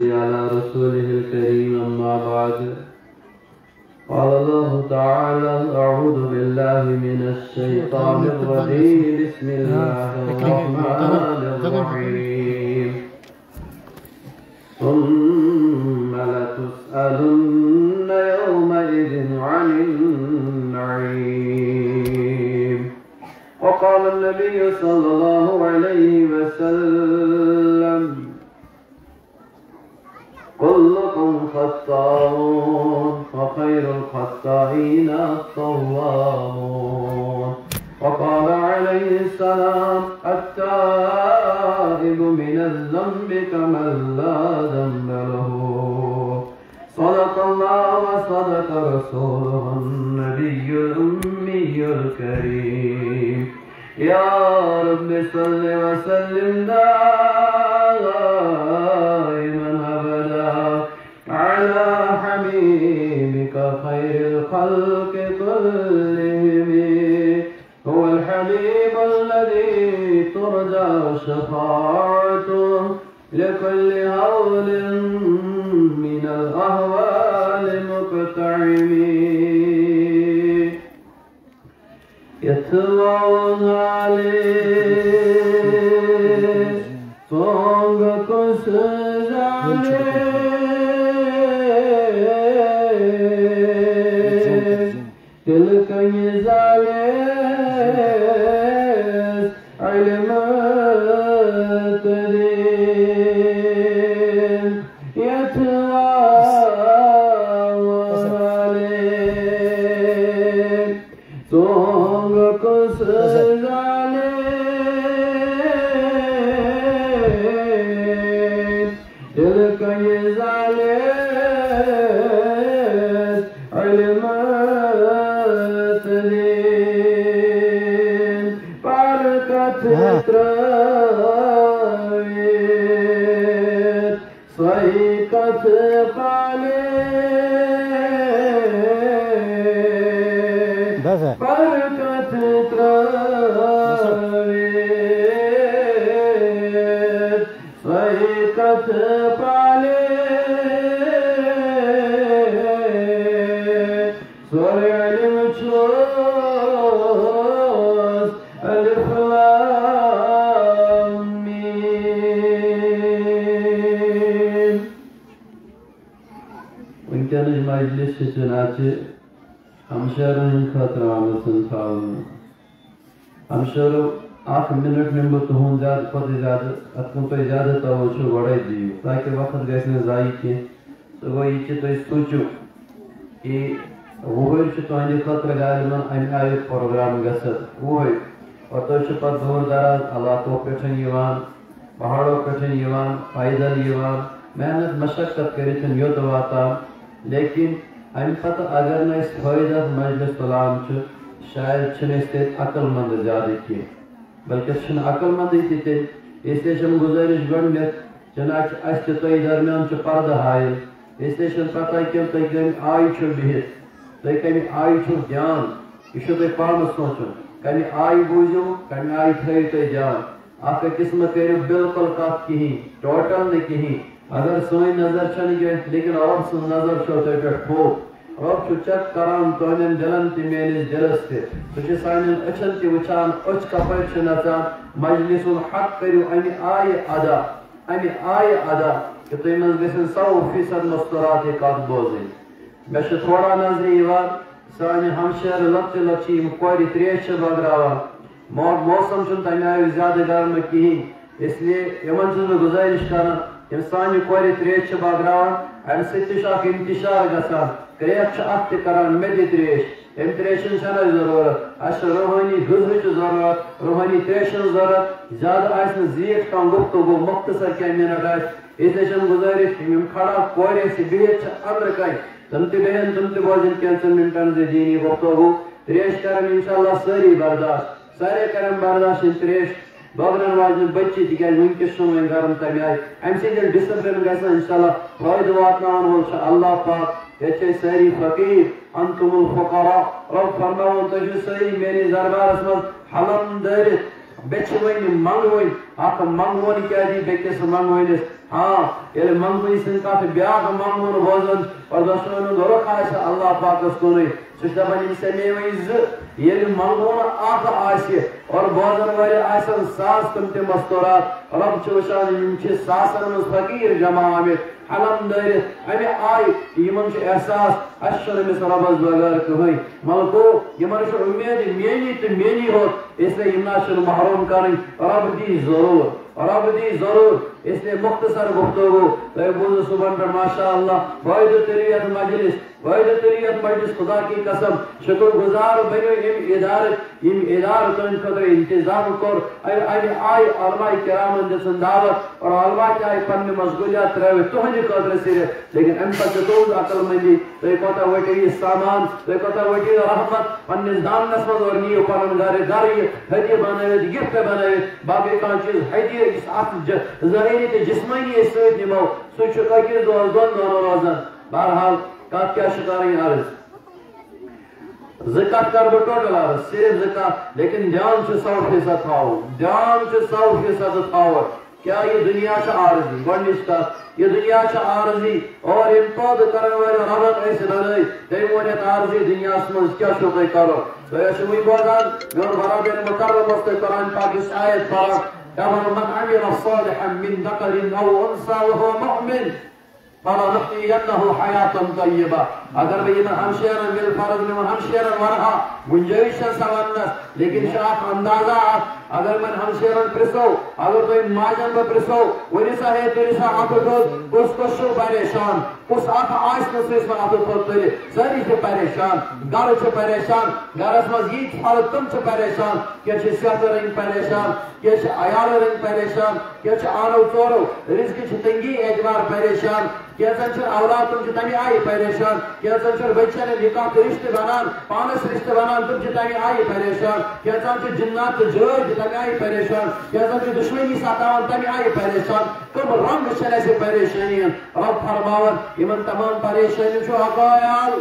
على رسوله الكريم أما بعد قال الله تعالى أعوذ بالله من الشيطان الرجيم بسم الله الرحمن الرحيم ثم لتسألن يومئذ عن النعيم وقال النبي صلى الله عليه وسلم كلكم خطاؤون وخير الخطائين التوابون وقال عليه السلام التائب من الذنب كمن لا ذنب له صدق الله وصدق رسوله النبي الأمي الكريم يا رب صل وسلم دائما أبدا على حبيبك خير الخلق كلهم هو الحبيب الذي ترجى شفاعته لكل هول من الأهوال مقتعم يتبعون عليه صنغ كسر عليه تلك يزالس علم تدين يتبعون عليه صنغ كسر عليه تلك يزالس علم تدين بركة تراويت صيقة قليل بركة تراويت صيقة قليل صرع المجوز ألف لام ميم وإنكانش مجلس جناتي همشهرن خاطر آمدن تھاون همشهرو 8 منٹ نمبر تہن زیادہ کھوتہ زیادہ اتکن تہ زیادہ توجہ گۄڈے دِیِو تاکہ وقت گژھِ نہٕ ضایع کینٛہہ تہٕ وۄنۍ یہِ تہِ تُہۍ سوٗنٛچِو کہِ وُہٕرۍ چھُ تُہنٛدِ خٲطرٕ غالباً اَمہِ آیُک پروگرام گژھان وُہٕرۍ اور تُہۍ چھِو پتہٕ دوٗر دراز علاقو پٮ۪ٹھ یِوان پہاڑو پٮ۪ٹھ یِوان پیدل یِوان محنت مشقت کٔرِتھ یوٚت واتان لیکن امہِ پتہٕ اگر نہٕ أسۍ فٲیدٕ اَتھ مجلس تُلان چھِ شاید چھِنہٕ أسۍ تیٚلہِ عقل منٛد زیادٕ کینٛہہ بلکہِ چھِنہٕ عقل منٛدٕے تہِ تیٚلہِ اسلیے چھَم گُزٲرِش گۄڈٕنٮ۪تھ جِناب اَسہِ تہِ تۄہہِ درمیان چھُ پردٕ حٲیِل اسلیے چھَنہٕ پتہ کینٛہہ تُہۍ کَمہِ آیہِ چھِو بِہِتھ تُہۍ کَمہِ آیہِ چھُو دھیان یہِ چھُو تۄہہِ پانس سونٛچُن کَمہِ آیہِ بوٗزِو کَمہِ آیہِ تھٲیِو تُہۍ دھیان اکھ أکِس مہٕ کٔرِو بِلکُل کتھ کِہیٖنۍ ٹوٹل نہٕ کِہیٖنۍ اگر سٲنۍ نظر چھنہٕ کینٛہہ لیکن رۄب سٕنٛز نظر چھو تۄہہِ پٮ۪ٹھ تھوٚپ رۄب چھُ چیک کران تُہنٛدٮ۪ن دِلن تہِ میٲنِس دِلس تہِ سُہ چھُ سانٮ۪ن أچھن تہِ وٕچھان أچھ کپٲرۍ چھِ نژان مجلسُل حق کٔرِو امہِ آیہِ ادا کہ تُہۍ منٛز گژھن 100% مستورات یہِ کتھ بوزٕنۍ مےٚ چھُ تھوڑا نظرِ یِوان سانہِ ہمشہر لۄکچہِ لۄکچہِ یِم کورِ تریش چھِ بٲگراوان موسم چھُنہٕ تمہِ آیُک زیادٕ گرمہٕ کِہیٖنۍ اسلیے یِمن چھُس بہٕ گُزٲرِش کران یِم سانہِ کورِ تریش چھِ بٲگراوان امہِ سۭتۍ تہِ چھُ اکھ انتشار گژھان کرٛیک چھُ اکھ تہِ کران مےٚ دِ تریش امہِ تریشہِ ہٕنٛز چھنہٕ اَسہِ ضروٗرت اَسہِ چھِ روحٲنی غذہٕچ ضروٗرت روحٲنی تریشہِ ہٕنٛز ضروٗرت زیادٕ آسہِ نہٕ زیٖٹھ کانٛہہ گفتگوٗ مختصر کینٛہہ مِنٹ آسہِ اسلیے چھَم گُزٲرِش یِم کھڑا کورِ اَسہِ بِہِتھ چھِ أنٛدرٕ کَنہِ تِم تہِ بیٚہن تِم تہِ بوزن کینٛژن مِنٹن زِ دیٖنی گفتگوٗ تریش کرن انشاءاللہ سٲری برداشت سارے کرن برداشت یِم تریش بٲگرن واجٮ۪ن بچہِ تِکیٛازِ وٕنکٮ۪س چھُنہٕ وۄنۍ گرم تمہِ آیہِ امہِ سۭتۍ ییٚلہِ ڈِسپلن گژھِ انشاءاللہ فٲیدٕ واتناوان وول چھُ اللہ پاک ییٚتہِ چھِ أسۍ سٲری فقیٖر انتُم الفقراء رۄب فرماوان تُہۍ چھِو سٲری میٲنِس دربارس منٛز حلم دٲرِتھ بیٚیہِ چھِ وۄنۍ منٛگوٕنۍ اکھ منٛگوُن کیٛاہ دی بیٚکِس منٛگوٕنِس ہاں یہ منگوی سن کا بیاق منگون بوزن اور دشمن دورک آئیسا اللہ پاک اس کو نہیں سوچتا بنی سے میں ویز یہ منگون آخ آئیسی اور بوزن والے آئیسن ساس تم تے مستورات رب چوشان یمچے ساسن مز فقیر جمع آمد حلم دارت امی آئی یمن چھ احساس اشر مس ربز بغیر کہیں ملکو یمن چھ امید مینی تو مینی ہوت اس لئے یمنا چھ محروم کریں رب دی ضرور اس لیے مختصر گفتگو تو بوزو صبح پر ماشاءاللہ واحد تریت مجلس خدا کی قسم شکر گزار بنو ادار تن خطر انتظام کر آئی علماء کرام دسن دعوت اور علماء چاہی پن مشغولیات رہے تہنی قدر سیرے لیکن ان پر جتوز عقل مندی تو ایک ہوتا وٹی سامان تو ایک ہوتا وٹی رحمت پن دان نسمت اور نیو پنن گاری ہدیہ بناوید گفت بناوید باقی کان چیز ہدیہ اس آت ظاہری تے جسمانی اس سوید نمو سوچ چکا کہ دون روزن بہرحال کات کیا شکاری عرض زکات کر بو ٹوٹل عرض صرف زکات لیکن دھیان سے 100% تھاو دھیان سے 100% تھاو کیا یہ دنیا سے عارضی گونڈش کا یہ دنیا سے عارضی اور امپاد کرنے والے ربط ایسے نہ دیمونیت عارضی دنیا سمجھ کیا شکر کرو تو یہ شموی بودان میون برابر مکرم وسط قرآن پاک اس آیت پارا كما من عمل صالحا من ذكر او انثى وهو مؤمن فلنحيينه حياة طيبة اگر بھی من ہمشیرن بالفرض من ہمشیرن ورہا گنجائشن سوانس لیکن شاق اندازہ اگر من ہمشیرن پرسو اگر تو ماجن پر پرسو ونسا ہے تریسا آتو اس کو شو پریشان اس آتا آئس کو سیس میں آتو تو تری سری سے پریشان گھر سے پریشان گھر اس مزید حالت تم سے پریشان کیا چھے سیاست رنگ پریشان کیا چھے آیال رنگ پریشان کیا چھے آنو چورو رزق چھے تنگی اعتبار پریشان کیا سنچر اولاد تم چھے تمی آئی پریشان کیا سنچر بچے نے نکاح کے رشتے بنان پانس رشتے بنان تم چھے تمی آئی پریشان کیا سنچر جنات جوج تمی آئی پریشان کیا سنچر دشمنی ساتاوان تمی آئی پریشان تم رنگ چلے سے پریشانی ہیں رب فرماون یہ من تمام پریشانی چھو آقای حل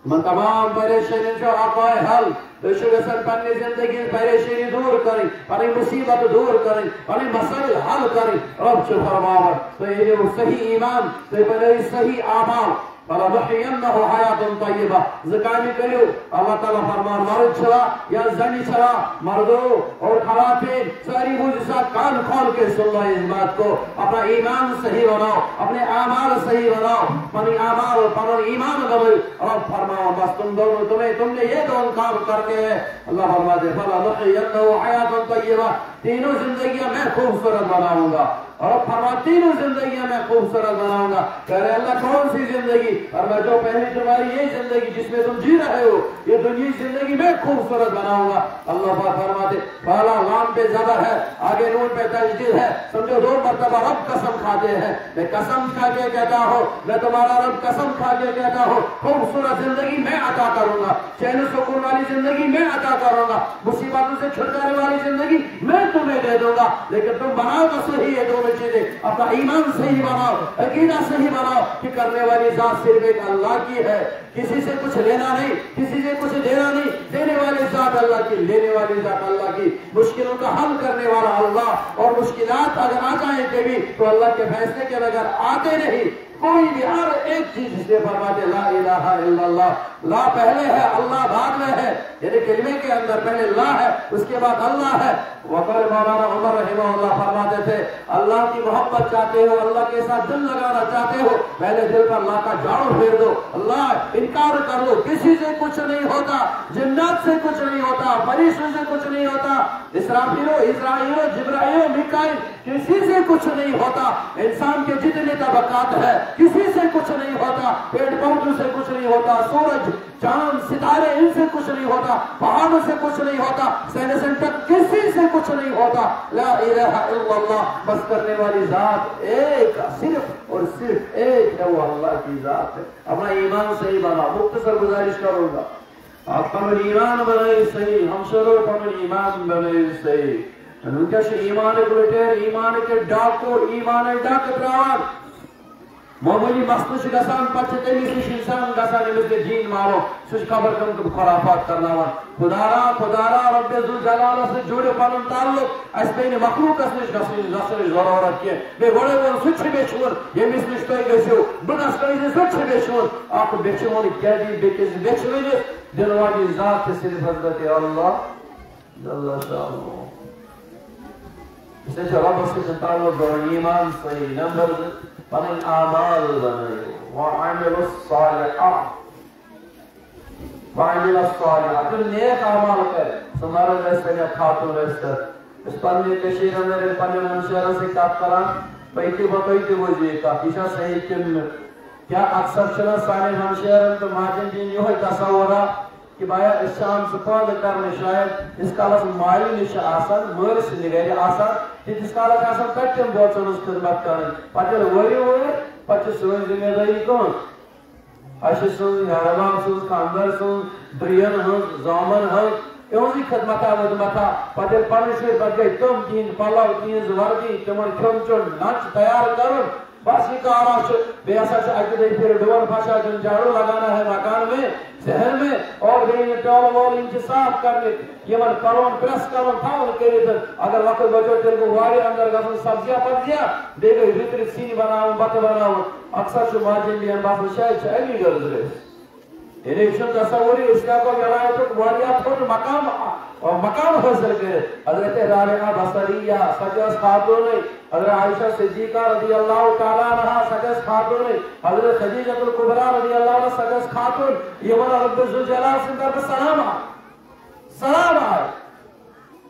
من تمام پریشانی چھو آقای حل تو شگسن پنی زندگی پریشانی دور کریں پنی مصیبت دور کریں پنی مسئل حل کریں رب چھو فرماون تو یہ صحیح ایمان تو یہ صحیح آمال فَلَنُحْيِيَنَّهُ حَيَاةٌ طَيِّبَةٌ زکانی کریو اللہ تعالیٰ فرمان مرد چھلا یا زنی چھلا مردو اور خواتین ساری بوجھ ساتھ کان کھول کے سن لو اس بات کو اپنا ایمان صحیح بناؤ اپنے اعمال صحیح بناؤ اپنی اعمال اور ایمان بناؤ اور فرماؤ بس تم دونوں تم نے یہ دون کام کرنے ہیں اللہ فرماتے فَلَنُحْيِيَنَّهُ حَيَاةٌ طَيِّبَةٌ تینوں زندگیاں میں خوبصورت بناؤں گا اور فرما تینوں زندگیاں میں خوبصورت بناؤں گا کہہ رہے اللہ کون سی زندگی اور میں جو پہلی تمہاری یہ زندگی جس میں تم جی رہے ہو یہ دنیا زندگی میں خوبصورت بناؤں گا اللہ پاک فرماتے پہلا لام پہ زبر ہے آگے نون پہ تجدید ہے سمجھو 2 مرتبہ رب قسم کھاتے ہیں میں قسم کھا کے کہتا ہوں میں تمہارا رب قسم کھا کے کہتا ہوں خوبصورت زندگی میں عطا کروں گا چین و سکون والی زندگی میں عطا کروں گا مصیبتوں سے چھٹکارے والی زندگی میں تمہیں دے دوں گا لیکن تم بناؤ تو صحیح ہے دونوں چیزیں اپنا ایمان صحیح بناؤ عقیدہ صحیح بناؤ کہ کرنے والی ذات صرف ایک اللہ کی ہے کسی سے کچھ لینا نہیں کسی سے کچھ دینا نہیں دینے والی ذات اللہ کی لینے والی ذات اللہ کی مشکلوں کا حل کرنے والا اللہ اور مشکلات اگر آ جائیں کبھی تو اللہ کے فیصلے کے بغیر آتے نہیں کوئی بھی ہر ایک چیز سے فرماتے لا الہ الا اللہ لا پہلے ہے اللہ بعد میں ہے یعنی کلمے کے اندر پہلے لا ہے اس کے بعد اللہ ہے وقال مولانا عمر رحمہ اللہ فرماتے تھے اللہ کی محبت چاہتے ہو اللہ کے ساتھ دل لگانا چاہتے ہو پہلے دل پر اللہ کا جھاڑو پھیر دو اللہ انکار کر دو کسی سے کچھ نہیں ہوتا جنات سے کچھ نہیں ہوتا فرشتوں سے کچھ نہیں ہوتا اسرائیل جبرائیل میکائیل کسی سے کچھ نہیں ہوتا انسان کے جتنے طبقات ہے کسی سے کچھ نہیں ہوتا پیڑ پودوں سے کچھ نہیں ہوتا سورج چاند ستارے ان سے کچھ نہیں ہوتا پہاڑوں سے کچھ نہیں ہوتا سینسن تک کسی سے کچھ نہیں ہوتا لا الہ الا اللہ بس کرنے والی ذات ایک صرف اور صرف ایک ہے وہ اللہ کی ذات ہے اپنا ایمان صحیح بنا مختصر گزارش کروں گا آپ پنن ایمان بنائیں صحیح ہم شروع پنن ایمان بنائیں صحیح انکش ایمان گلٹر ایمان کے ڈاکو ایمان ڈاک تراوان معمولی مسئلہ گژھان پتہ تمس نش انسان گژھان ییٚمِس نہٕ دین معلوم سُہ چھُ خبر کم تم خرافات کرناوان خدا رب ذوالجلالس سۭتۍ جوڑو پنُن تعلق اسہِ پیٚیہِ نہٕ مخلوقس نش گژھنٕچ ضروٗرت کینٛہہ بیٚیہِ گۄڈے ووٚن سُہ تہِ چھُ بیچھُن ییٚمِس نش تُہۍ گٔژھِو بہٕ گژھٕ کٲنٛسہِ سُہ تہِ چھُ بیچھُن اکھ بیچھوُن کیٛاہ دی بیٚکِس بیچھنٲوِتھ دِنہٕ واجیٚنۍ ذات تہِ صرف حضرت اللہ جل شانہ اس لیے ربس سۭتۍ تعلق گوٚو ایمان صحیح نمبر 2 پنٕنۍ اعمال بنٲیِو وعملوا الصالحات ییٚلہِ نیک اعمال کرِ سُہ مرد ٲسۍ یا خاتوٗن ٲسۍ أسۍ پننہِ کٔشیٖرِ انٛدر ییٚلہِ پننٮ۪ن ہمشیرن سۭتۍ کتھ کران پٔکِو با تُہۍ تہِ بوٗزِو یہِ کتھ یہِ چھا صحیح کِنہٕ نہٕ کیٛاہ اکثر چھُنہ سانٮ۪ن ہمشیرن تہٕ ماجٮ۪ن دِنۍ یِہوے تصوُرا کہ بایا أسۍ چھِ آمژٕ پٲدٕ کرنہٕ شاید یِتھس کالس مالہِ نِش چھِ آسان مٲلۍ سٕنٛدِ گرِ آسان تیٖتِس کالس چھِ آسان کٹٮ۪ن بٲژن ہٕنٛز خدمت کرٕنۍ پتہٕ ییٚلہِ ؤری وٲرۍ پتہٕ چھِ سٲنۍ ذمہٕ دٲری کٕہٕنٛز اسہِ سٕنٛز ہیرمان سٕنٛز خانٛدر سٕنٛز درٛین ہٕنٛز زامن ہٕنٛز یِہٕنٛزٕے خدمتا وٕدمتا پتہٕ ییٚلہِ پنٕنۍ شُرۍ پتہٕ گٔے تِم تِہنٛدۍ پلو تِہنٛز وردی تِمن کھیوٚن چیوٚن لنچ تیار کرُن بس یہ کارا بیٚیہِ ہسا چھِ اکہِ دۄیہِ پھِرِ ڈور پھشا دیُن جھاڑو لگانا ہے مکان میں ذہن میں اور بیٚیہِ یہِ ٹٲلہٕ وٲلۍ یِم چھِ صاف کرنہِ یِمن پلون پریس کرُن تھاوُن کٔرِتھ اگر وقت بچو تیٚلہِ گوٚو وارِ انٛدر گژھُن سبزیا پبزیا بیٚیہِ گٔے رٕتۍ سِنۍ بناوُن بتہٕ بناوُن اکثر چھُ ماجٮ۪ن بیٚین باسان شاید چھِ امی غرض أسۍ یعنی چھُنہٕ تصوُرٕے أسۍ ہٮ۪کو ولایتُک واریاہ تھوٚد مقام حٲصِل کٔرِتھ حضرت رابعہ بصریہ سۄ تہِ ٲس خاتوٗنٕے حضرت عائشہ صدیقہ رضی اللہ تعالیٰ عنہا سۄ تہِ ٲس خاتوٗنٕے حضرت خدیجۃ الکبریٰ رضی اللہ عنہا سۄ تہِ ٲس خاتوٗن یِمن رب ذوالجلال سٕنٛدِ طرفہٕ سلام آے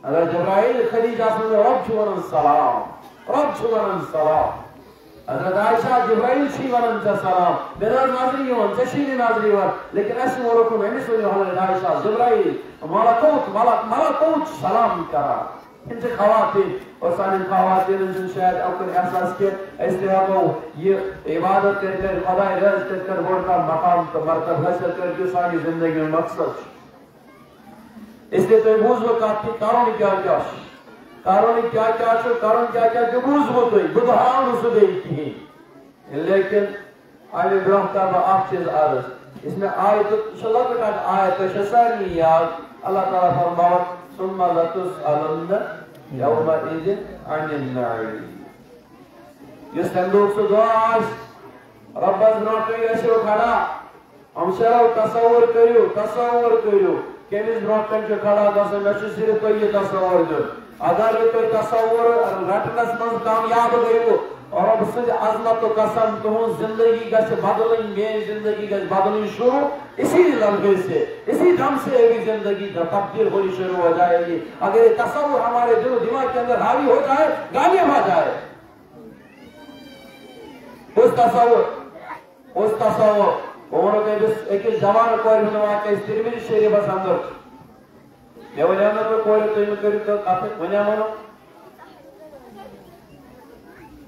حضرت جبرائیل خدیجہ سٕنٛز رب چھُ ونان سلام حضرت عائشہ جبرائیل چھی ونان ژےٚ سلام مےٚ نہٕ حظ نظرِ یِوان ژےٚ چھی نہٕ نظرِ یِوان لیکن اسہِ ووٚنُکھ أمِس ؤنِو حضرت عائشہ جبرائیل ملکوت سلام کران یِم چھِ خواتیٖن اور سانٮ۪ن خواتیٖنن چھُنہٕ شاید اکُن احساس کینٛہہ أسۍ تہِ ہٮ۪کو یہِ عبادت کٔرِتھ کٔرِتھ خۄداے رٲضۍ کٔرِتھ کٔرِتھ بوٚڑ کانٛہہ مقام تہٕ مرتب حٲصِل کٔرِتھ یُس سانہِ زندگی ہُنٛد مقصد چھُ اس لیے تۄہہِ بوٗزوٕ کتھ کہِ کرُن کیٛاہ کیٛاہ چھُ کرُن کیٛاہ کیٛاہ چھُ کرُن کیٛاہ کیٛاہ تہِ بوٗزوٕ تُہۍ بہٕ دۄہراو نہٕ سُہ بیٚیہِ کِہیٖنۍ لیکن امہِ برونٛہہ کرٕ بہٕ اکھ چیٖز عرض یُس مےٚ آیتُک یہِ چھُ لۄکٕٹ اکھ آیت تۄہہِ چھو سارنٕے یاد اللہ تعالیٰ فرماوان ثم لتسألن یومئذ عن النعیم یُس تمہِ دۄہُک سُہ دۄہ آسہِ رۄبس برونٛہہ کٔنۍ ٲسِو کھڑا ہمشیرو تصوُر کٔرِو کٔمِس برونٛہہ کَنہِ چھُ کھڑا گژھُن مےٚ چھُ صرف تۄہہِ یہِ تصوُر دیُن اگر نہٕ تُہۍ تصوُر رٹنس منٛز کامیاب گٔیوٕ رۄب سٕنٛدِ عظمتُک قسم تُہنٛز زندگی گژھِ بدلٕنۍ میٲنۍ زندگی گژھِ بدلٕنۍ شروع اسی لمحے سے اسی دم سے میری زندگی کا تبدیل ہونی شروع ہو جائے گی اگر یہ تصور ہمارے دل و دماغ کے اندر حاوی ہو جائے کامیاب آ جائے اس تصور أکِس جوان کورِ ہُنٛد واقعہٕ أسۍ ترمذی شریٖفس اندر مےٚ وَنیٛاو نہٕ تۄہہِ کورِ تُہۍ مہٕ کٔرِو کتھ وَنیٛاو نہٕ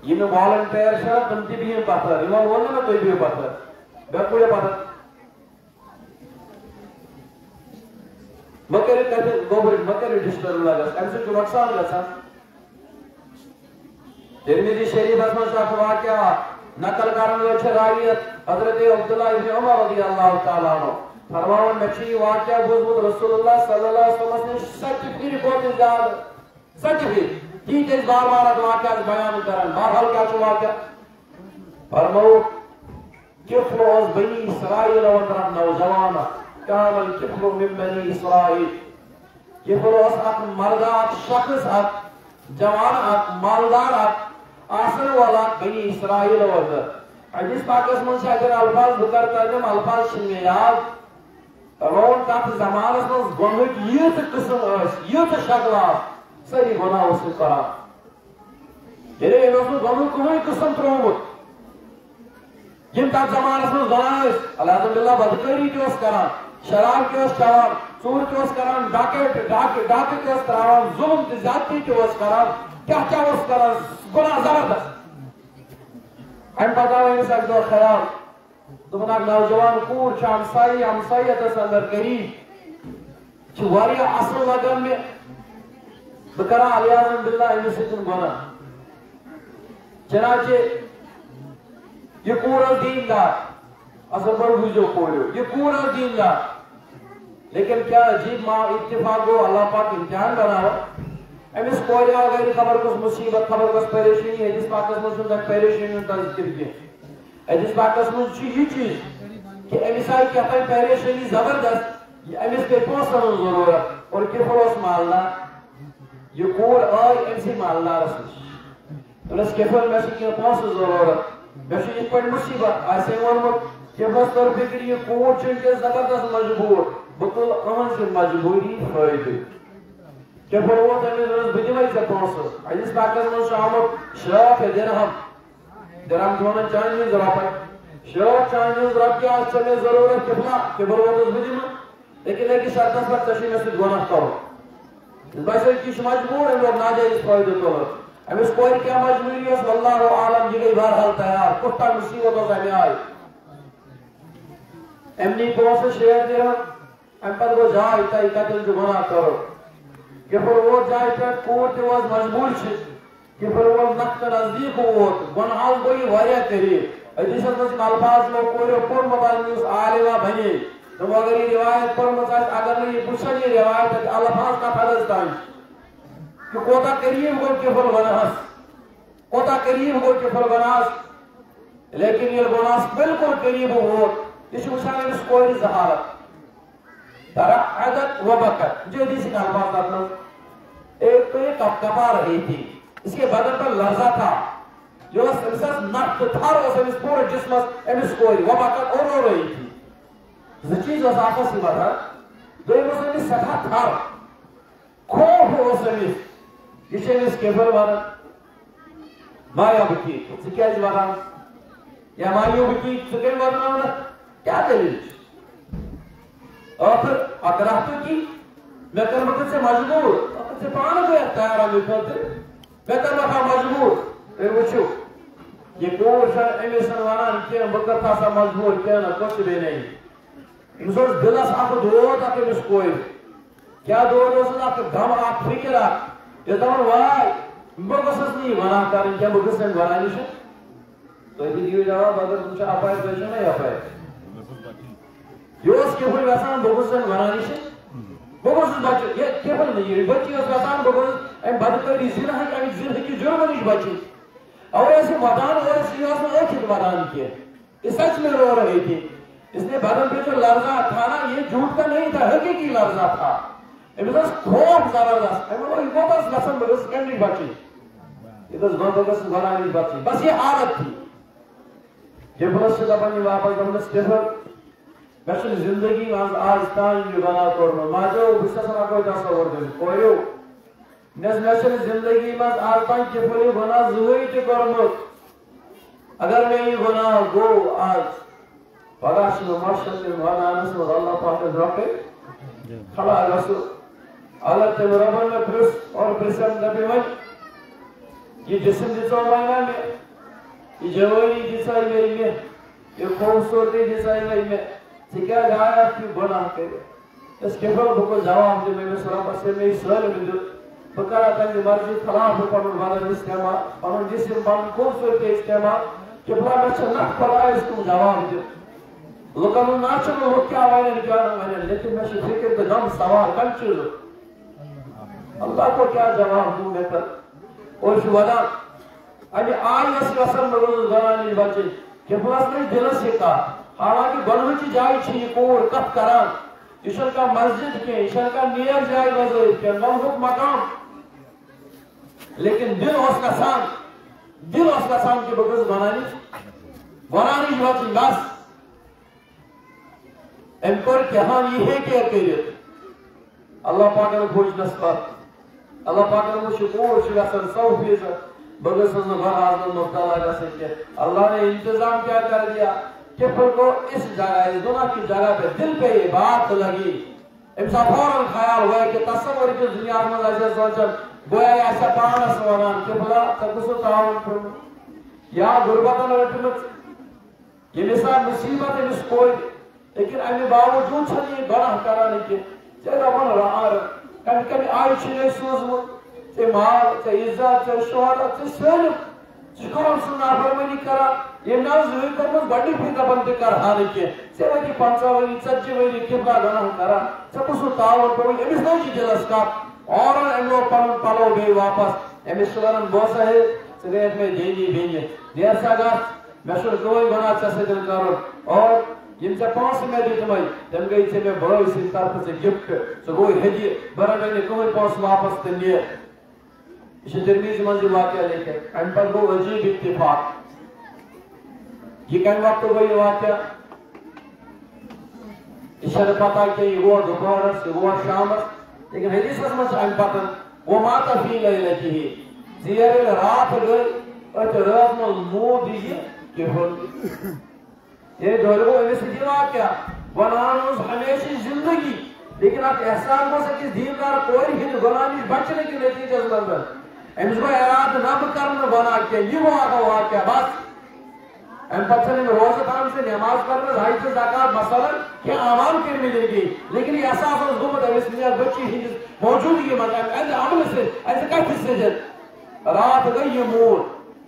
یِم والنٹیر چھِ تِم تہِ بِہِو پتھر یِمن ووٚن نہٕ مےٚ تُہۍ بِہِو پتھر بیٚکوٗڑے پتھر مہٕ کٔرِو کتھِ گوٚبرِتھ مہٕ کٔرِو ڈِسٹٔرب لگس امہِ سۭتۍ چھُ نۄقصان گژھان ترمذی شریٖفس منٛز چھُ اکھ واقعہ نقل کرن وٲلۍ چھِ راویت حضرت عبداللہ ابن عمر رضی اللہ تعالیٰ عنہ فرماوان مےٚ چھُ یہِ واقعہ بوٗزمُت رسول اللہ صلی اللہ علیہ وسلمس نِش 7 پھِرِ کھۄتہٕ زیادٕ 7 پھِرِ تی چھِ أسۍ بار بار اتھ واقعس بیان کران بہرحال کیٛاہ چھُ واقعہ فرمووُکھ کِفل اوس بنی اسرائیل اندر نوجوان کان الکفل من بنی اسرائیل کِفل اوس اکھ مردہ اکھ شخص اکھ جوان اکھ مالدار اکھ آسن والا بنی اسرائیل اندر حدیث پاکس منٛز چھِ اگر الفاظ بہٕ کرٕ ترجم الفاظ چھِنہٕ مےٚ یاد فرماوُن تتھ زمانس منٛز گۄڈنِچ ییٖژٕ قٕسم ٲسۍ ییٖژٕ شکلہٕ آسہٕ سٲری گۄناہ اوس سُہ کران یعنی أمۍ اوس نہٕ گۄڈنیُک کٕہٕنۍ قٕسم ترٛوومُت یِم تتھ زمانس منٛز گۄناہ ٲسۍ الحمدُ للہ بدکٲری تہِ اوس کران شراب تہِ اوس چٮ۪وان ژوٗر تہِ اوس کران ڈاکہٕ تہِ اوس تراوان ظُلم تہِ زیادتی تہِ اوس کران کیٛاہ کیٛاہ اوس کران گۄناہ زبردست امہِ پتہٕ آو أمِس اکہِ دۄہ خیال دوٚپُن اکھ نوجوان کوٗر چھِ ہمسایتس اندر قریٖب چھِ واریاہ اصل لگان مےٚ بہٕ کرٕ ہا علیاذ باللہ أمِس سۭتۍ گۄناہ چنانچہ یہ کور دیندار اصل پر بوجھو کوڑو یہ کور دیندار لیکن کیا عجیب ماں اتفاق ہو اللہ پاک امتحان بناو امس کور اگر خبر کس مصیبت خبر کس پریشانی حدیث پاکس مجھ تک پریشانی تذکر کی حدیث پاکس مجھ یہ چیز کہ امس آئی کیا پریشانی زبردست امس پہ پونسن ضرورت اور کفر مالنا یہ کور آئی امسی مالدار اس کفر میں سے کیا پونس ضرورت میں سے اس پر مصیبت ایسے ورمت کہ بس طور فکر یہ کور چنکے زبردست مجبور بطول اہن سے مجبوری فائدہ کہ پروت ہمیں ضرورت بدیوائی سے پونس حدیث پاکس میں شامت شراف درہم دونوں چاہیے ضرورت شراف چاہیے ضرورت کیا اس سے ضرورت کفلا کہ پروت اس بدیوائی لیکن شرطس پر تشریح میں سے گناہ کرو اس بحث کی مجبور ہے لوگ ناجائز فائدہ تو امس کوئی کیا مجبوری ہے واللہ عالم یہ گئی بہرحال تیار کتا مصیبتوں سے ہمیں آئی امنی پونس شیئر دے رہا ام پر وہ جائے تا قتل جو گناہ کرو کہ پر وہ جائے تا کورٹ واز مجبور چھ کہ پر وہ نقط نزدیک ہوت گناہ کوئی واریا کری حدیث میں الفاظ لوگ کوئی پر مبانی اس عالمہ بنی تو اگر یہ روایت پر مسائل اگر نہیں پوچھا یہ روایت ہے الفاظ کا فضل تائیں کہ کوتا قریب ہو کفر گناس کوتا قریب ہو کفر گناس لیکن یہ گناس بالکل قریب ہو اس وشان اس کوئی زہارت عدد و بکت جو حدیث کا الفاظ اپنا ایک تو یہ کپکپا رہی تھی اس کے بدن پر لرزہ تھا جو سلسل نقط تھا رو سے اس پورے جسم امس کوئی و بکت اور رو رہی تھی زچیز وزاقہ سی بتا دوئی مسلمی سکھا تھا خوف ہو سمیس یہ چیز کیفر وانا مایا بکی سکیج وانا یا مایو بکی سکیج وانا کیا دلیل آخر اکراہتو کی میں کرمکت سے مجبور اکر سے پانا گیا تیارہ میں پھلتے میں کرمکت مجبور اے وچھو یہ کور شاہ امیسن وانا کیا بکر تھا سا مجبور کیا نا کچھ بھی نہیں انسوز دلس آپ دوت آپ اس کوئی کیا دوت اسن آپ دم آپ فکر آپ یہ دمان وائی بگسس نہیں وانا کریں کیا بگسن وانا نیشن تو یہ دیو جواب اگر تمہیں اپائے پیشن نہیں اپائے یہ اس کے پھر ویسان بگسن وانا نیشن بگسن بچے یہ کیفل نہیں ہے بچی اس ویسان بگسن ایم بدکری زنہ ہے کہ زنہ کی جرم نہیں بچی اور ایسے مدان اور اس لیاس میں ایک ہی مدان کیا یہ سچ میں رو رہی تھی اس نے بدن پہ جو لرزہ تھا نا یہ جھوٹ کا نہیں تھا حقیقی لرزہ تھا امس خوف زبردست امس وہ بس لسن بگس کنڈی بچی امس بگس گنانی بچی بس یہ حالت تھی یہ بلس سے دبنی واپس دمس کفر بشن زندگی آج تان یہ گناہ کرنا ماجو بسسنا کوئی تصور دیں کوئیو نشن زندگی میں آج تان کفر گناہ زوئی کے کرمت اگر میں یہ گناہ گو آج پگاش میں مرشد میں مہانانس میں اللہ پاک رکھے کھڑا رسول اللہ تم ربن میں پرس اور پرسم نبی من یہ جسم جسو مائنہ میں یہ جوانی جسائی میں یہ خوبصورتی جسائی میں سکیا جایا کی گناہ کرے اس کفر بکل جواب دے میں سلام پسے میں سوال میں دو بکرہ تنگی مرضی خلاف پڑھن بدن استعمال پڑھن جسم پڑھن خوبصورتی استعمال کفر میں چھنک پڑھا اس کو جواب دے لوکانو ناچن لوگ کیا وائنن کیانا وائنن لیکن میں فکر کے دم سوال کن چیزو اللہ کو کیا جواب دوں میں پر اور شہداء ابھی آئی اس رسل مروز گرانی بچے کہ پلاس میں دل سے کہا حالانکہ گنوہ کی جائی چھئی کور کف کران اشن کا مسجد کے اشن کا نیر جائی وزید کے ملحق مقام لیکن دل اس کا سان کی بگز گنانی بچے بس امکر کہاں یہ ہے کہ اکیلیت اللہ پاک نے خوش نسبت اللہ پاک نے مجھے شکور شکر 100% بغیر سزا بھر مبتلا کر سکتے اللہ نے انتظام کیا کر دیا کہ پھر کو اس جگہ اس دنیا کی جگہ پہ دل پہ یہ بات لگی امسا فوراً خیال ہوا کہ تصور کی دنیا میں ایسے سوچن گویا ایسا پانا سوانان کہ بلا تکسو تعاون کرنا یا غربتن رٹمت یہ مثال مصیبت ہے اس کوئی لیکن امی باوجود چھلی گناہ کرانے کے چاہے ربن رہا کبھی آئی چھنے سوزمت چاہے مال چاہے عزت چاہے شہرت چاہے سلم شکر سنا فرمانی کرا یہ ناز ہوئی کرمز بڑی پیتا بندی کر ہانے کے سیوٹی 50 وری 40 وری کبلا گناہ کرا سکسو تاون پوئی امیس نوچی جلس کا اور املو پلن پلو گئی واپس امیس شورن بوسا ہے سگیت میں دینی بینی دیر سا گا مشور کوئی گناہ چسے دل کرو اور یم سے 5 میں دیتا میں تم گئی سے میں بڑو اسی طرف سے گفٹ سو گوئی ہجی برا گئی کوئی 5 واپس تن لیے اسے ترمیز منزی واقعہ لے کے ان پر وہ عجیب اتفاق یہ کن وقت ہوئی واقعہ اسے پتا کہ یہ ہوا دوپہرس یہ ہوا شامس لیکن حدیث اسمس ان پتن وہ ماتا فی لیلتی ہی زیر رات گئی اور رات میں مو دیئے کہ ہل یہ دورگو انہیں سے دی واقعہ ونانوز ہمیشہ زندگی لیکن آپ احسان کو سکیس دیندار کوئی ہند گناہی بچنے کی نتیجہ زندر امس کو اراد نب کرنے بنا کے یہ واقعہ بس ام پتھر میں روزہ تھام سے نماز پڑھنا حج زکات مثلا کہ اعمال کرنے دے گی لیکن یہ احساس اس گمت ہے اس لیے بچی ہی موجودگی مطلب ایسے عمل سے ایسے کیسے سے جد رات گئی یہ مور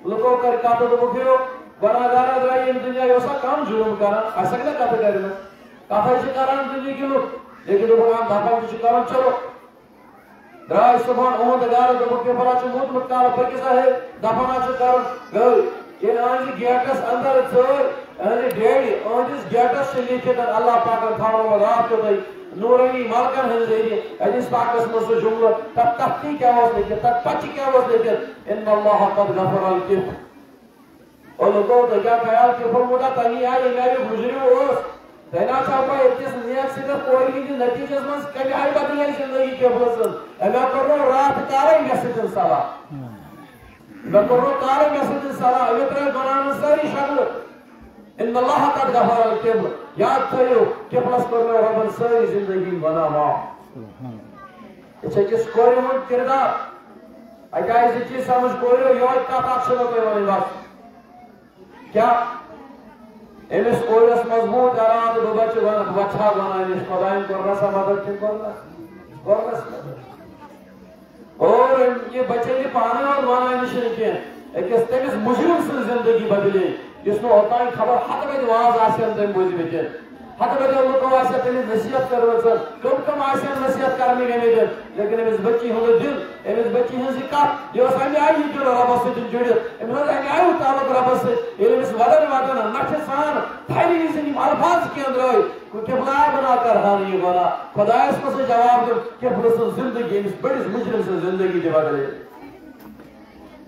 لوگوں کر کہتا تو پھرو برادارہ درائی ان دنیا یہ اسا کام جرم کرنا ایسا کہتا کہتا کرنا کہتا اسے کرنا دنیا کی لوگ لیکن لوگوں کام دھاپا کچھ کرنا چلو درائی سبحان اون دگارہ دبو کے فرا چو موت متکارا پر کسا ہے دھاپا چو کرنا گئی یہ آنجی گیٹس اندر چور آنجی ڈیڑی آنجیس گیٹس سے لیکھے در اللہ پاکر تھاؤں و رات کو دائی نورانی مالکن ہے زیری حدیث پاکس مصر جملہ تب تختی کیا ہوس لیکن تب پچی کیا ہوس لیکن ان اللہ قد غفر الکف اور لوگوں تو کیا خیال کہ فرمودہ تنی آئی میری گزری ہوس تینا چاہتا ہے اتنی نیت صرف کوئی نہیں نتیجہ منز کبھی آئی بدل ہے زندگی کے فرصل اگر کرو رات کارے میسیج انسالا بکرو کارے میسیج انسالا ایترے گناہ ساری شکل ان اللہ قد غفر الکف یاد تھیو کفلس کرنے ربن ساری زندگی بنا ماں اچھا کس کوئی من کردار اگر ایسی چیز سمجھ کوئی ہو یاد کا تاکشنہ کوئی والی بات کیا امس کوئیس مضبوط اراد بچہ بچہ بنا انش خدایوں کو رسا مدد کی کرنا اور یہ بچے کی پانے اور بنا انش رکھیں ایک تمس مجرم سے زندگی بدلے جس نے ہوتا ہے خبر حد میں واز آسان تم بوزی بچے حد میں اللہ کو آسان تمہیں نصیحت کرو سر کم آسان نصیحت کرنے گئے میدن لیکن امس بچی ہوں دل امس بچی ہوں ذکا جو سامنے آئی جو رب سے دن جڑے امس آئی آئی تعلق رب سے امس ودن وادن نقش سان تھیلی زندگی الفاظ کے اندر آئی کہ بلا بنا کر ہاں یہ بنا خدا اس کو سے جواب دے کہ پرسن زندگی امس بڑی مجرم سے زندگی دے بدلے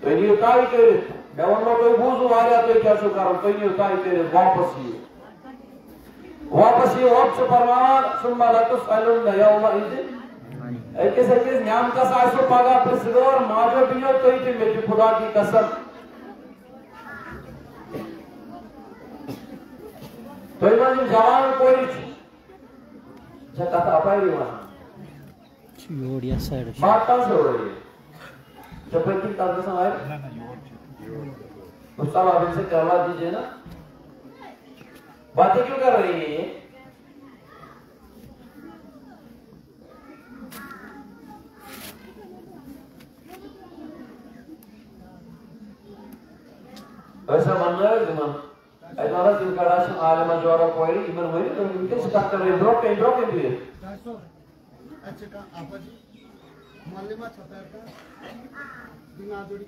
تو یہ اتائی کرے میں ان میں کوئی بوزو آیا تو کیا شو کروں تو یہ اتائی کرے واپس یہ رب سے فرمان ثم لتسألن یوم اذن ایکس نیام کا سائسو پاگا پرسدور ماجو بینیو تو ہی تھی میری خدا کی قسم تو ہی مجھے جوان کوئی جا کہتا اپائی بھی وہاں بات کان سے ہو رہی ہے جب پر کی تازہ سمائے مصطفیٰ ابن سے کروا دیجئے نا باتیں کیوں کر رہی ہے ایسا مننا ہے زمان ایدارہ دل کڑاشن عالمہ جورا کوئی ایمن ہوئی تو ان کے سکت کر رہی ہے ڈروپ کے لیے اچھا کہا آپا جی معلمہ چھتا ہے دن آدھوڑی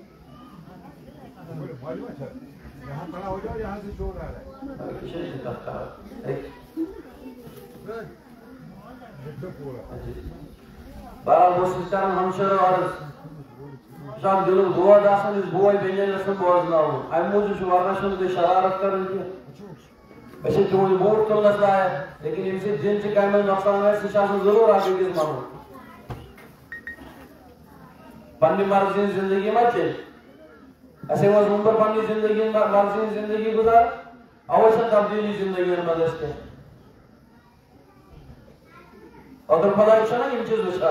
معلمہ چھتا یہاں کھڑا ہو جاؤ یہاں سے شور آ رہا ہے کسی نے کہا بارا موسیقان ہمشر اور شام دلو دعا داسن اس بوئی بینی نسل بوزنا ہوں آئی موجود شوارنشن دے شرارت کر رہی ہے ایسے چونی بورٹ کل نسل آئے لیکن ان سے جن سے کائمل نقصان ہے سشاسن ضرور آگے کس مانو پنی مرضی زندگی مچے ایسے وہ نمبر پانی زندگی مرضی زندگی گزار اوشن تبدیلی زندگی مدرس کے اگر خدا اچھا نا ان چیز بچا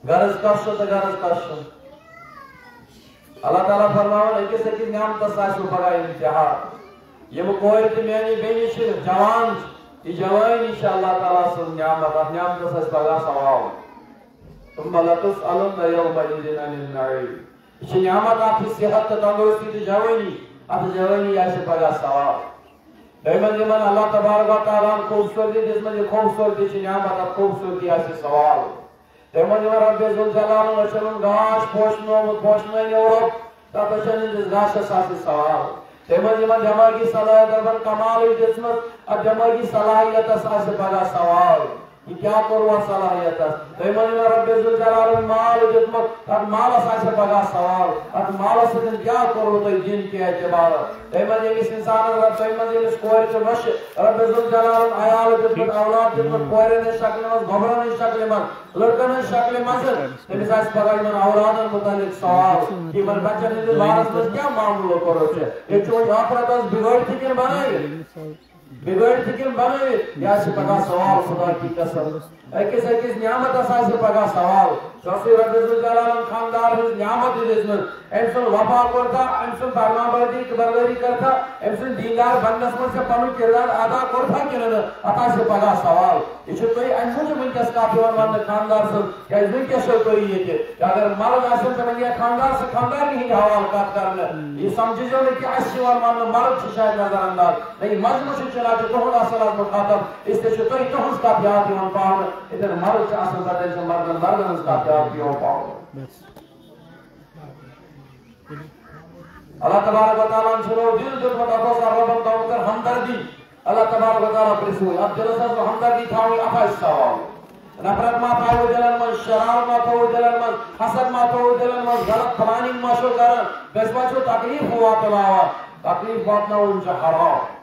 غرض کاشو تا غرض کاشو اللہ تعالیٰ فرماؤں ایک سے کس نعم تسائسو پگا امتحاد یہ مکوئر تی میں بینی شرف جوان تی جوان انشاءاللہ تعالیٰ سن نعمت نعم تسائس پگا سواؤں ثم لتسألن یوم اذن عن النعیم یہ نعمت آپ کی صحت تندرستی تو جوانی اب جوانی ایسے پگا سوال دائمن یمن اللہ تبارک و تعالیٰ خوبصورتی جس میں خوبصورتی چھ نعمت اب خوبصورتی ایسے سوال دائمن یمن رب ذوالجلال وشلن گاش پوشنوی یورپ تب چنین جس گاش ایسے سوال دائمن یمن دماغی صلاحیت اب کمال جس میں اب دماغی صلاحیت ایسے پگا سوال یہ کیا کروا صلاحیت دائمن یمن رب ذوالجلال مال جتمت اب مال ایسے پگا سوال اب مال سے کیا کرو تو جن کے اعتبار دائمن یمن انسان رب دائمن یمن کوئر کے مش رب ذوالجلال عیال جتمت اولاد جتمت کوئر نے شکل میں گھبرا نے شکل میں لڑکا نے شکل میں تمہیں ایسے پگا یمن اولاد متعلق سوال کہ من بچہ نے وارث میں کیا معاملہ کرو چھے یہ چون آخرت از بگڑ تھی کہ بنائے بگڑ تھی کہ بنائے یا سے پگا سوال خدا کی قسم ایکس نعمت اساس پگا سوال شخصی رب ذوالجلال خاندار ہز نعمت دزمن امسن وفا کرتا امسن فرما برداری کرتا امسن دیندار بننس من سے پنن کردار ادا کرتا کنن عطا سے پگا سوال یہ کوئی امسن ونکس کا پیون ون خاندار سے کہ ونکس کوئی یہ کہ اگر مرد اسن تو یہ خاندار سے خاندار نہیں حوال کات کرنا یہ سمجھو کہ اشوار مان مرد شاید نظر انداز نہیں مضمون چلا تو تو اصل مخاطب اس سے تو ہس کا یاد ہم پاؤں ادھر مرد سے اصل کا ٹینشن مرد کا اللہ تبارک و تعالیٰ چھلو دل جتمت افضل ربن دعوتر ہمدردی اللہ تبارک و تعالیٰ پرسوئی اب جلسہ تو ہمدردی تھاوئی افا اس سوال نفرت ما تھاوئی دلن من شرار ما تھاوئی دلن من حسد ما تھاوئی دلن من غلط پلاننگ ما شو کرن بسما چھو تکلیف ہوا تلاوا تکلیف باتنا انچہ حرام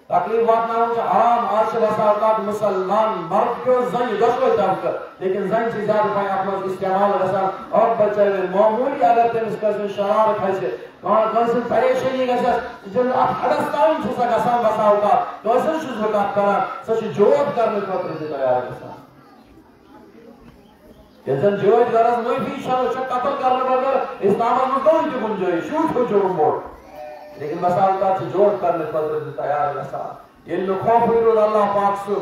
تکلیف باتنا انچہ حرام آج بسا اوقات مسلمان مرد کیوں زن دشوئی تاکر لیکن زن چیز زیادہ پائیں اپنا استعمال رسا اور بچے میں معمولی اگر تم اس قسم شرارت ہے کانسن پریشانی گژھس جن اب ہڑستان چھسا گژھان بسا اوقات کانسن چھس وقت کران سچ جواب کرنے خاطر سے تیار گژھان یزن جواب غرض معافی شان چھ قتل کرنے بغیر اسلام میں کوئی تہ گنجائش شوٹ ہو جرم بوڑ لیکن بسا اوقات سے جواب کرنے خاطر سے تیار گژھان یہ خوف ہوئی اللہ پاک سے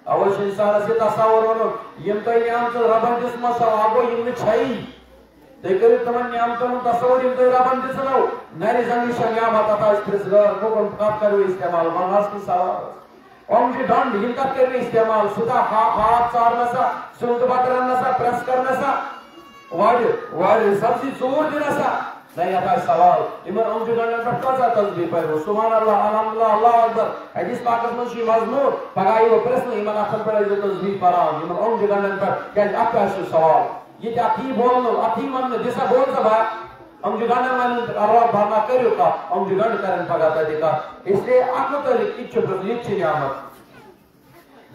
اول انسان سے تصور ونو یم تو نعمت ربن جسم سو آگو یم چھئی دیکھیں تمن نعمتوں تصور یم تو ربن جسمو نری زنگی نعمت عطا اس پرزگار کو کم کرو استعمال مناس کی سوال اون کی ڈانڈ یم کت کرو استعمال سدا ہاتھ چار نسا سلط بٹرن نسا پریس کر نسا واڑ سبزی چور دی نسا نہیں اتا سوال ایمن اون جو گنن پر کذا تسبیح پڑھو سبحان اللہ الحمدللہ اللہ اکبر حدیث پاک میں شی مضمون پگائی وہ پرسن ایمن اخر پر جو تسبیح پڑھان ایمن اون جو گنن پر کہ اتا سوال یہ اتی بولنو اتی من جیسا بول سبا ہم جو گنن من اللہ بھرنا کریو کا ہم جو گنن کرن پگاتا دیکھا اس لیے اکو تو لکھ چھ نعمت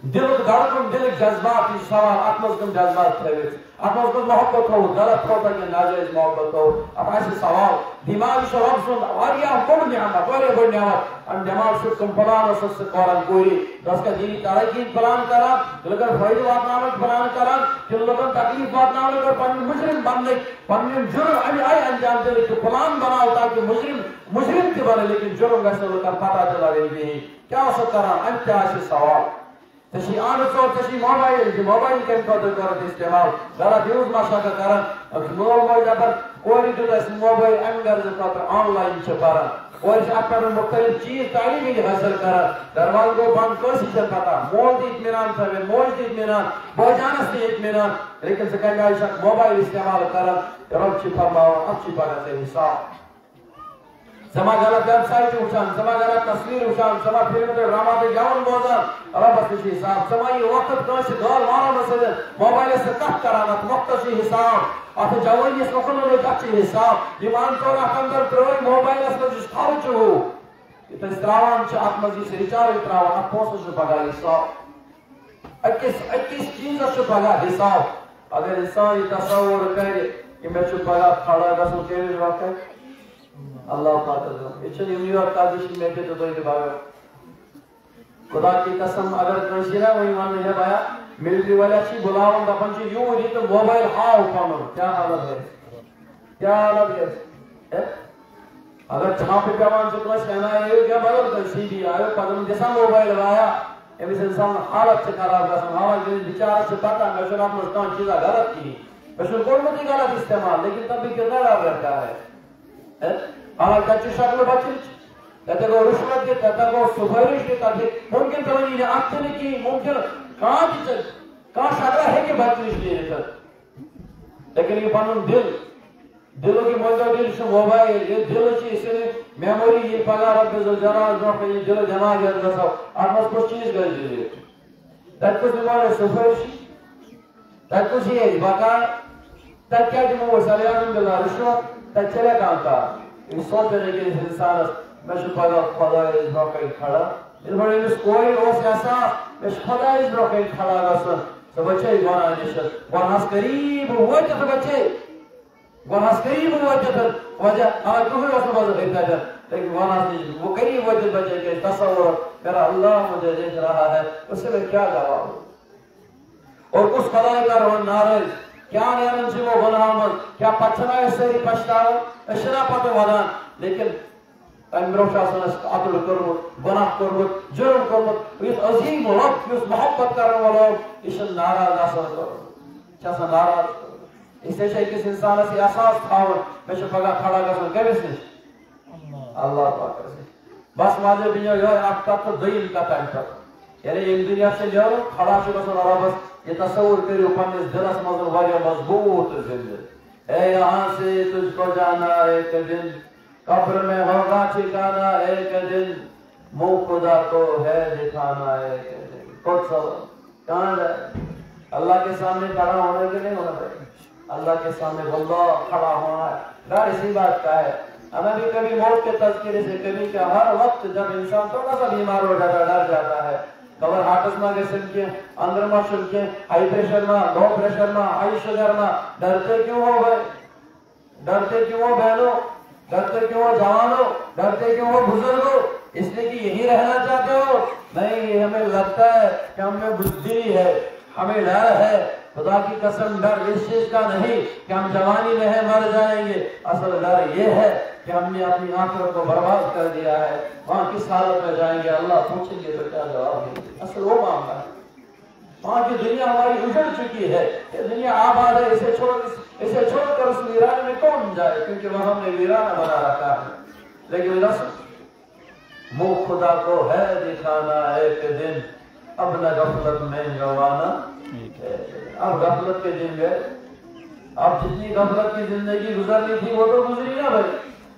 دل دھڑکن دل جذبات یہ سوال اتمز کم جذبات تھویس اتمز کم محبت ہو غلط ہو تک ناجائز محبت ہو اب ایسے سوال دماغ شراب سن واریا کم نعمت واریا بڑی نعمت ان دماغ سے کم پلان اس سے قرآن کوئی دس کا دینی ترقی پلان کرا لگر فائدہ واتنامت پلان کرا کہ لگر تکلیف واتنامت اور پنی مجرم بننے پنی جرم ابھی آئی انجام دے کہ پلان بناو تاکہ مجرم کے بنے لیکن جرم ویسے لگر پتا چلا رہی کیا ہو سکتا رہا انت ایسے سوال تشی آنس اور تشی موبائل کے قدر کرت استعمال غلط یوز ماشا کا کرن موبائل جبر کوئی جو اس موبائل انگر قدر آن لائن چھ پارا اور اس اپنا مختلف چیز تعلیمی حاصل کرن درواز کو بند کوئی سے پتا مول دی اطمینان تھا موج دی اطمینان بوجانس دی اطمینان لیکن سکن گا شک موبائل استعمال کرن رب چھ فرماوا اب چھ پارا سے حساب سما غلط ویب سائٹ اٹھان سما غلط تصویر اٹھان سما فلم تے ڈرامہ تے جاون بوزان رب سے حساب سما یہ وقت کاش گال مارا مسئلہ موبائل سے کٹ کرانا وقت سے حساب ات جوانی اس وقت میں کچھ حساب ایمان تو اندر تروئی موبائل اس میں جس خرچ ہو یہ استراوان چ اتمزی سے ریچارج تراوان پوسٹ سے بغا حساب 21 چیز سے بغا حساب اگر انسان یہ تصور کرے کہ میں چھ بغا کھڑا گسو تیرے وقت اللہ پاک عزم یہ چھنی نیو یارک کازیشن میں تو دوئی دباغا خدا کی قسم اگر کنشیرہ وہی ماننے جب آیا ملٹری والے اچھی بلاون دا پنچی یوں ہوئی تو موبائل ہاؤ پانو کیا حالت ہے کیا حالت ہے اگر چھاں پہ پیوان سے کنش کہنا ہے کیا بدل کر سی بھی آئے پدم جیسا موبائل آیا ایمیس انسان حالت سے خراب رسم حالت جنہیں بچارت سے پتا میں شراب مستان چیزہ غلط کی بشر قرمتی غلط استعمال لیکن تب بھی کتنا راب رہتا ہے ہمیں کچھ شکل بچی تیتے کو رشوت کی تیتے کو سفارش کی تیتے ممکن تو انہیں اکتنے کی ممکن کہاں شکل ہے کہ بچی لیے لیکن یہ پانون دلوں کی موجود دل سے موبائل یہ دل سے اس نے میموری یہ پگا رب جناز جو کہ یہ دل جمع گیا رسو آتماس کچھ چیز گئی دیئے تیتے کو سمارے سفارشی تیتے کو سی ہے باقا تیتے کیا جمع وہ سلیان بلا رشوت تیتے چلے کانتا یہ سوچنے کے انسان میں پگا خدا اس باقی کھڑا اس بڑے میں کوئی اس ایسا میں خدا اس باقی کھڑا گا سن تو بچے گونا نشت گوناس قریب ہوئے تو بچے گوناس قریب ہوئے تو وجہ آج کوئی واسم بازو دیتا ہے لیکن گوناس نشت وہ قریب ہوئے تو بچے کہ تصور میرا اللہ مجھے دیکھ رہا ہے اس سے کیا جواب ہو اور اس خدای کا روان نارض کیا نیرن سے وہ گناہ مند کیا پچھنا ہے سری پشتاو اشنا پتو ودان لیکن امرو شاسن اس عدل کرمت گناہ کرمت جرم کرمت اس عظیم رب اس محبت کرنے والا اسن ناراض آسان کرمت چاسا ناراض کرمت اس سے کس انسان سے احساس تھاون میں پگا کھڑا گسن کبھی سے اللہ پاک سے بس ماذا بنیو یہ آپ کا تو دین کا ٹائم تک یعنی ایک دنیا سے جو کھڑا شو گسن اور بس یہ تصور کریو پنس دلس مزن واجہ مضبوط زندگی اے یہاں سے تجھ کو جانا ایک دن قبر میں ہوگا ٹھکانا ایک دن منہ خدا کو ہے دکھانا ایک دن کچھ سو کہاں جائے اللہ کے سامنے کھڑا ہونے کے نہیں ہونا پڑے اللہ کے سامنے واللہ کھڑا ہونا ہے ڈر اسی بات کا ہے ہمیں بھی کبھی موت کے تذکرے سے کبھی کہ ہر وقت جب انسان تھوڑا سا بیمار ہو جاتا ہے ڈر جاتا ہے کبر ہارٹس میں گے سن کے اندر میں سن کے ہائی پریشر میں لو پریشر میں ہائی شوگر میں ڈرتے کیوں ہو گئے ڈرتے کیوں ہو بہنوں ڈرتے کیوں ہو جوانوں ڈرتے کیوں ہو بزرگوں اس لیے کہ یہی رہنا چاہتے ہو نہیں یہ ہمیں لگتا ہے کہ ہم میں بزدلی ہے ہمیں ڈر ہے خدا کی قسم ڈر اس چیز کا نہیں کہ ہم جوانی میں ہے مر جائیں گے اصل ڈر یہ ہے کہ ہم نے اپنی آنکھوں کو برباد کر دیا ہے وہاں کس حالت میں جائیں گے اللہ پوچھیں گے تو کیا جواب دیں گے اصل وہ معاملہ ہے وہاں کی دنیا ہماری اجڑ چکی ہے یہ دنیا آباد ہے اسے چھوڑ کر اس ویرانے میں کون جائے کیونکہ وہاں ہم نے ویرانہ بنا رکھا ہے لیکن رسم منہ خدا کو ہے دکھانا ایک دن اب نہ غفلت میں گوانا اب غفلت کے دن گئے اب جتنی غفلت کی زندگی گزرنی تھی وہ تو گزری نہ بھائی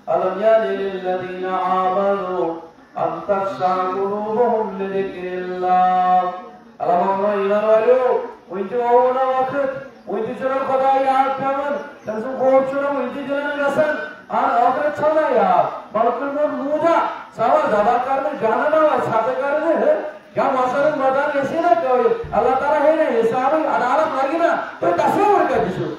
أَلَمْ يَأْنِ لِلَّذِينَ آمَنُوا أَن تَخْشَعَ قُلُوبُهُمْ لِذِكْرِ اللَّهِ اللہ ایمان والو وینتی اونا وقت وینتی چنن خدا یاد پیمن تنسو خوب چنن وینتی جنن رسن آن آخرت چھوڑا یاد بلکل من مودا سوال دبا کرنے جانا نوا چھاپے کرنے ہے کیا معاشرت مردان ایسی نہ کوئی اللہ تعالیٰ ہے نا حسابی عدالت لگی نا تو تصور کر دیشو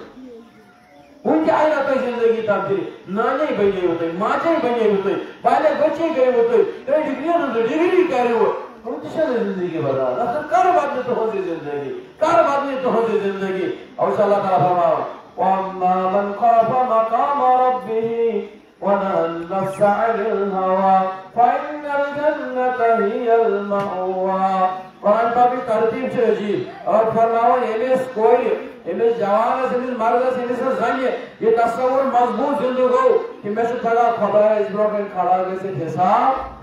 ان کی آئینا تو زندگی تبدیلی نانے بنے ہوتے ماں بنے ہوتے پہلے بچے گئے ہوتے ڈگری کرے ہوئے انتشار زندگی بتا رہا کار بادنے تو ہوتی زندگی کار بادنے تو ہوتی زندگی اور صلی اللہ تعالیٰ فرماؤ وَأَمَّا مَنْ خَافَ مَقَامَ رَبِّهِ وَنَهَى النَّفْسَ عَنِ الْهَوَىٰ فَإِنَّ الْجَنَّةَ هِيَ الْمَأْوَىٰ قرآن پاک ترتیب سے عجیب اور فرماؤ امیس کوئی امیس جوان ہے امیس مرد ہے امیس زنی یہ تصور مضبوط زندگو کہ میں سے پڑا خدا ہے اس بروکن کھڑا گئے سے حساب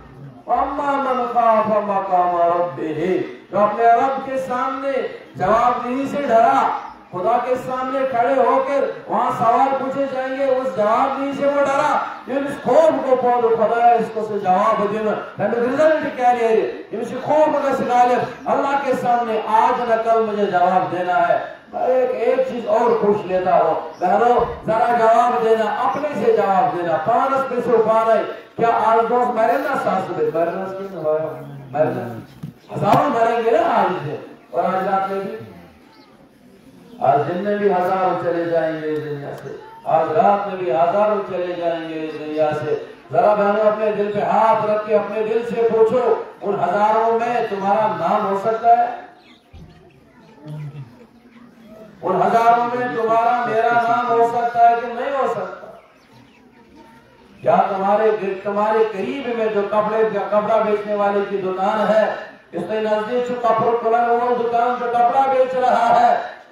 وَأَمَّا مَنْ خَافَ مَقَامَ رَبِّهِ جو اپنے رب کے سامنے جواب دہی سے ڈرا خدا کے سامنے کھڑے ہو کر وہاں سوال پوچھے جائیں گے اس جواب دہی سے وہ ڈرا یہ اس خوف کو پودو خدا ہے اس کو سے جواب دینا میں نے رزلٹ کیا لیا ہے یہ اس خوف کا سغالب اللہ کے سامنے آج نہ کل مجھے جواب دینا ہے ایک چیز اور پوچھ لیتا ہوں بہنوں ذرا جواب دینا اپنے سے جواب دینا پانس پہ سے پانے کیا آج دوست مرنا سانس بے مرنا سکین ہوا مرنا ہزاروں مریں گے نا آج سے اور آج رات میں بھی آج دن میں بھی ہزاروں چلے جائیں گے اس دنیا سے آج رات میں بھی ہزاروں چلے جائیں گے اس دنیا سے ذرا بہنوں اپنے دل پہ ہاتھ رکھ کے اپنے دل سے پوچھو ان ہزاروں میں تمہارا نام ہو سکتا ہے ان ہزاروں میں تمہارا میرا نام ہو سکتا ہے کہ نہیں ہو سکتا کیا تمہارے قریب میں جو کپڑا بیچنے والے کی دکان ہے اس نے نزدیک جو کپڑا وہ دکان جو کپڑا بیچ رہا ہے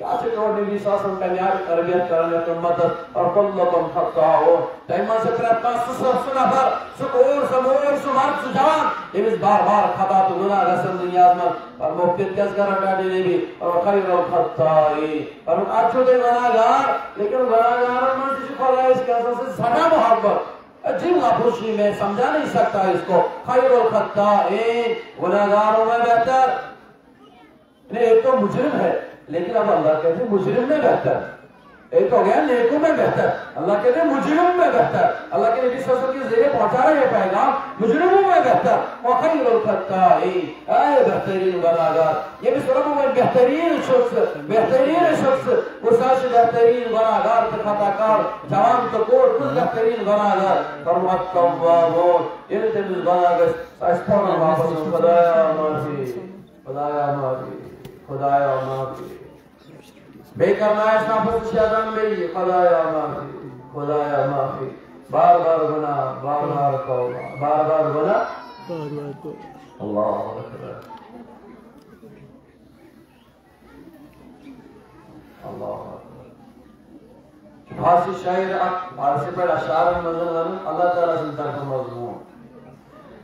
کیا چھوڑ نبی صلی اللہ علیہ وسلم کا نیار تربیت کرنے تو مدد اور کلکم خطاؤ تیمہ سے پریتنا سنفر سکور سمور سمارت سجوان یہ بار بار خطا تو گناہ رسل دنیاز میں اور مفید کس کر رکھا دی نبی اور خیر الخطائی اور اچھو دے گناہگار لیکن گناہگار میں سے شکر اللہ اس کے اصل سے زیادہ محبت جن لفظی میں سمجھا نہیں سکتا اس کو خیر الخطائین گناہگاروں میں بہتر ایک تو مجرم ہے لیکن اب اللہ کہتے ہیں مجرم میں بہتر ایک تو گیا نیکوں میں بہتر اللہ کہتے ہیں مجرم میں بہتر اللہ کے نبی صلی اللہ علیہ وسلم کی ذریعے پہنچا رہے ہیں پیغام مجرموں میں بہتر وخیر الخطائین اے بہترین گناہگار یہ بھی سورہ میں بہترین شخص گساش بہترین گناہگار کے خطاکار جوان تو کوٹ کچھ بہترین گناہگار فرمات توابون یہ تمہیں گناہگار سائسپونا واپس خدایا معافی بے کرنا ہے نفس شیطان بے خدایا معافی بار بار گناہ بار بار توبہ بار بار گناہ اللہ اکبر اللہ اکبر فارسی شاعر فارسی پر اشعار مضمون اللہ تعالیٰ سے طرف مضمون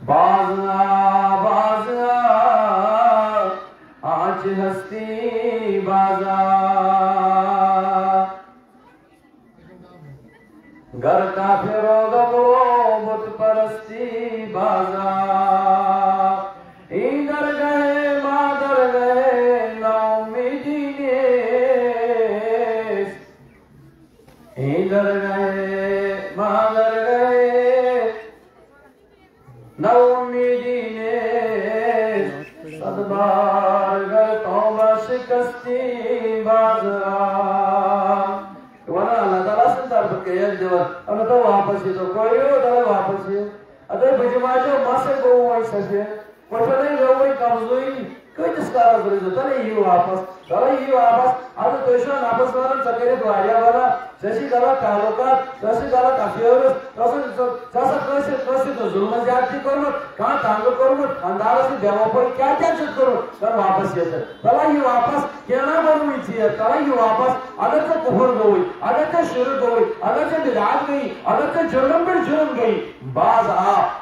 بازنا آج ہستی بازا گر کافر و بت پرستی بازا ادھر گئے مادر گئے نا امیدی نیس ادھر گئے مادر گئے نا امیدی نیس صدبار گر توبہ شکستی بازا وانا اللہ تعالیٰ سے طرف کے یک جوان انہوں تو واپس ہی تو کوئی ہو تو واپس ہی ادھر بجماعی ماں سے گو ہوئی سکے کوئی نہیں گو ہوئی کمزوئی کوئی جس کارا ضروری جو تلے ہی واپس ادھر توشن واپس ورن سکرے تو آیا والا جیسی کلا تعلقات جیسی کلا کافیورس جیسا تو ظلم زیادتی کرو کہاں تانگو کرو اندارہ سے دیموں پر کیا چت کرو تر واپس یہ تر تلا ہی واپس کیا نہ بنوئی تھی تلا ہی واپس اگر تو کفر گوئی اگر تو شرک گوئی اگر تو بدعات گئی اگر تو جرم پر جرم گئی باز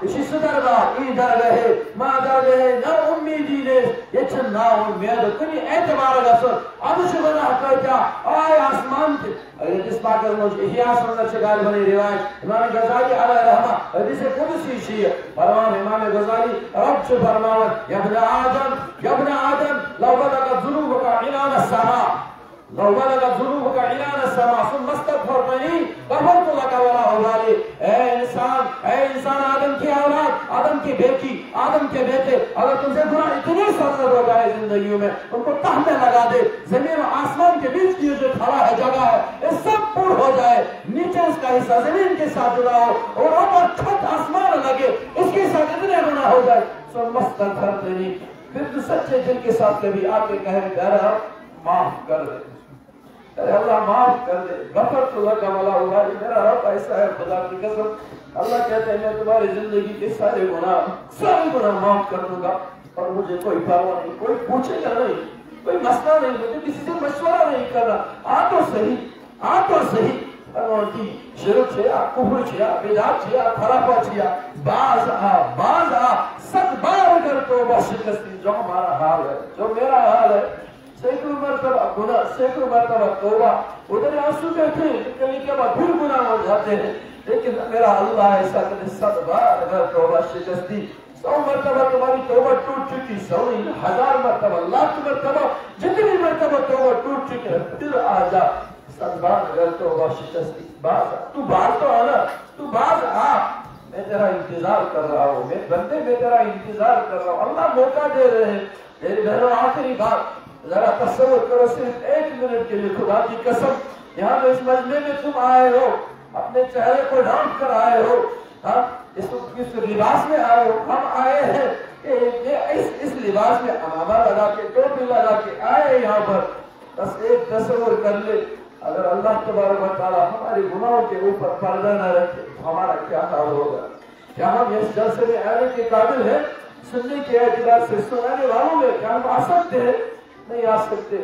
اسی صدر دا ادھر رہے مادر رہے نہ امیدی نے یہ چھن نا امید کنی اعتبار گسر اب شبنا حقیقہ آئے آسمان تھی اگر اس پاکر مجھ احیاء سنت شکال بنی روایت امام غزالی علیہ رحمہ حدیث قدسی شیئے فرمان امام غزالی رب سے فرمان یا ابن آدم لو بلغ ذنوبک عنان السماء لو بلغ ذنوبک عنان السماء ثم استغفرتنی غفرت لك ولا ابالی اے انسان آدم کی اولاد آدم کی بیٹی آدم کے بیٹے اگر تم سے گناہ اتنی سرزد ہو جائے زندگیوں میں ان کو تہ میں لگا دے زمین و آسمان کے بیچ کی جو کھڑا ہے جگہ ہے یہ سب پور ہو جائے نیچے اس کا حصہ زمین کے ساتھ جڑا ہو اور اوپر چھت آسمان لگے اس کے ساتھ اتنے گناہ ہو جائے سو مستغفرتنی پھر تو سچے دل کے ساتھ کبھی آ کے کہے میرا معاف کر دے اے اللہ معاف کر دے غفرت لک ولا ابالی میرا رب ایسا ہے خدا کی قسم اللہ کہتے ہیں میں تمہاری زندگی کے سارے گناہ معاف کر دوں گا اور مجھے کوئی پرواہ نہیں کوئی پوچھے گا نہیں کوئی مسئلہ نہیں مجھے کسی سے مشورہ نہیں کرنا آ تو صحیح انہوں شرک چھیا کفر چھیا بدعت چھیا خرابہ چھیا باز آ ست بار کر توبہ شکستی جو ہمارا حال ہے جو میرا حال ہے سینکڑوں مرتبہ گناہ سینکڑوں مرتبہ توبہ ادھر آنسو کہتے ہیں کبھی کے بعد پھر گناہ ہو جاتے ہیں لیکن میرا اللہ ایسا کہ ست بار اگر توبہ شکستی 100 مرتبہ تمہاری توبہ ٹوٹ چکی 100 نہیں 1000 مرتبہ لاکھ مرتبہ جتنی مرتبہ توبہ ٹوٹ چکی ہے پھر آ جا ست بار اگر توبہ شکستی باز آ تو باز تو آنا تو باز آ میں تیرا انتظار کر رہا ہوں میں بندے میں تیرا انتظار کر رہا ہوں اللہ موقع دے رہے ہیں تیری بہنوں آخری بات ذرا تصور کرو صرف 1 منٹ کے لیے خدا کی قسم یہاں پہ اس مجمع میں تم آئے ہو اپنے چہرے کو ڈھانپ کر آئے ہو اس لباس میں آئے ہو ہم آئے ہیں اس لباس میں امامہ لگا کے ٹوپی لگا کے آئے یہاں پر بس ایک تصور کر لے اگر اللہ تبارک و تعالی ہمارے گناہوں کے اوپر پردہ نہ رکھے ہمارا کیا حال ہوگا کیا ہم اس جلسے میں آنے کے قابل ہیں سننے کے اعتبار سے سنانے والوں میں کیا ہم آ سکتے ہیں نہیں آ سکتے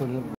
Bravo.